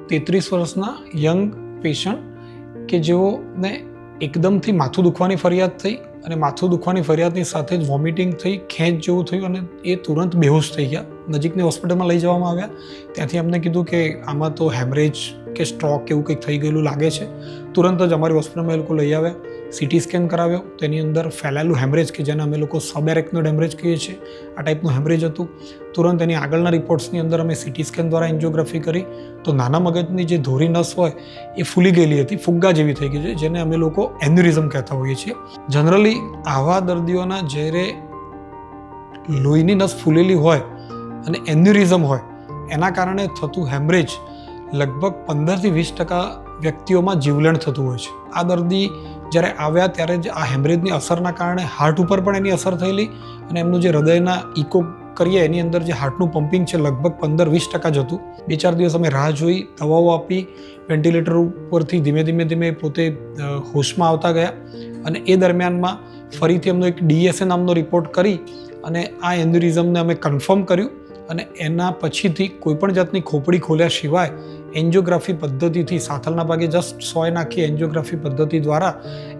33 વર્ષના young patient કે જેઓને એકદમથી માથું દુખવાની ફરિયાદ થઈ અને માથું દુખવાની ફરિયાદની સાથે જ વોમિટિંગ થઈ, ખેંચ જેવું થયું અને એ તુરંત બેહોશ થઈ ગયા. નજીકની હોસ્પિટલમાં લઈ જવામાં આવ્યા. ત્યાંથી અમને કીધું કે આમાં તો હેમરેજ કે સ્ટ્રોક એવું કંઈક થઈ ગયેલું લાગે છે. તુરંત જ અમારી હોસ્પિટલમાં એ લોકો લઈ આવ્યા, સીટી સ્કેન કરાવ્યો. તેની અંદર ફેલાયેલું હેમરેજ કે જેને અમે લોકો સબએરેક્નોઇડ હેમરેજ કહીએ છીએ, આ ટાઈપનું હેમરેજ હતું. તુરંત એની આગળના રિપોર્ટ્સની અંદર અમે સીટી સ્કેન દ્વારા એન્જિયોગ્રાફી કરી તો નાના મગજની જે ધોરી નસ હોય એ ફૂલી ગયેલી હતી, ફુગ્ગા જેવી થઈ ગઈ છે, જેને અમે લોકો એન્યુરિઝમ કહેતા હોઈએ છીએ. જનરલી આવા દર્દીઓના જ્યારે લોહીની નસ ફૂલેલી હોય અને એન્યુરિઝમ હોય એના કારણે થતું હેમરેજ લગભગ 15થી 20% વ્યક્તિઓમાં જીવલેણ થતું હોય છે. આ દર્દી જ્યારે આવ્યા ત્યારે જ આ હેમરેજની અસરના કારણે હાર્ટ ઉપર પણ એની અસર થયેલી અને એમનું જે હૃદયના ઇકો કરીએ એની અંદર જે હાર્ટનું પમ્પિંગ છે લગભગ 15-20% જ હતું. 2-4 દિવસ અમે રાહ જોઈ, દવાઓ આપી, વેન્ટિલેટર ઉપરથી ધીમે ધીમે પોતે હોશમાં આવતા ગયા અને એ દરમિયાનમાં ફરીથી એમનો એક DSA નામનો રિપોર્ટ કરી અને આ એન્યુરિઝમને અમે કન્ફર્મ કર્યું અને એના પછીથી કોઈપણ જાતની ખોપડી ખોલ્યા સિવાય એન્જિયોગ્રાફી પદ્ધતિથી સાથળના ભાગે જસ્ટ સોય નાખી એન્જિયોગ્રાફી પદ્ધતિ દ્વારા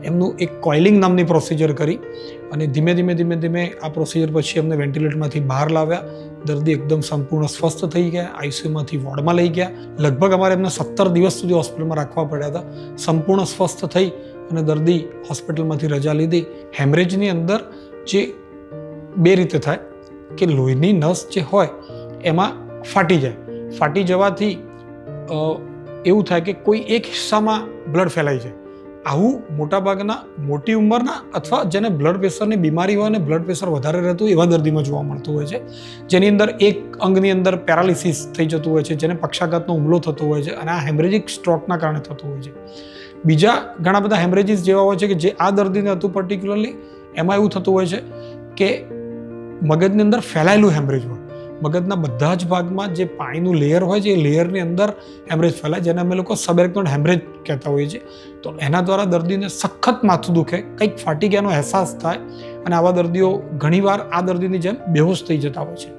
એમનું એક કોઇલિંગ નામની પ્રોસિજર કરી અને ધીમે ધીમે આ પ્રોસિજર પછી અમને વેન્ટિલેટરમાંથી બહાર લાવ્યા. દર્દી એકદમ સંપૂર્ણ સ્વસ્થ થઈ ગયા, આઈસીયુમાંથી વોર્ડમાં લઈ ગયા. લગભગ અમારે એમને 17 દિવસ સુધી હોસ્પિટલમાં રાખવા પડ્યા હતા. સંપૂર્ણ સ્વસ્થ થઈ અને દર્દી હોસ્પિટલમાંથી રજા લીધી. હેમરેજની અંદર જે 2 રીતે થાય કે લોહીની નસ જે હોય એમાં ફાટી જાય. ફાટી જવાથી એવું થાય કે કોઈ એક હિસ્સામાં બ્લડ ફેલાઈ જાય. આવું મોટાભાગના મોટી ઉંમરના અથવા જેને બ્લડ પ્રેશરની બીમારી હોય અને બ્લડ પ્રેશર વધારે રહેતું હોય એવા દર્દીમાં જોવા મળતું હોય છે, જેની અંદર એક અંગની અંદર પેરાલિસિસ થઈ જતું હોય છે, જેને પક્ષાઘાતનો હુમલો થતો હોય છે અને આ હેમરેજિક સ્ટ્રોકના કારણે થતું હોય છે. બીજા ઘણા બધા હેમરેજીસ જેવા હોય છે કે જે આ દર્દીને હતું પર્ટિક્યુલરલી, એમાં એવું થતું હોય છે કે મગજની અંદર ફેલાયેલું હેમરેજ હોય. મગજના બધા જ ભાગમાં જે પાણીનું લેયર હોય છે એ લેયરની અંદર હેમરેજ ફેલાય, જેને અમે લોકો સબએરેક્નોઇડ હેમરેજ કહેતા હોઈએ છીએ. તો એના દ્વારા દર્દીને સખત માથું દુખે, કંઈક ફાટી ગયાનો અહેસાસ થાય અને આવા દર્દીઓ ઘણીવાર આ દર્દીની જેમ બેહોશ થઈ જતા હોય છે.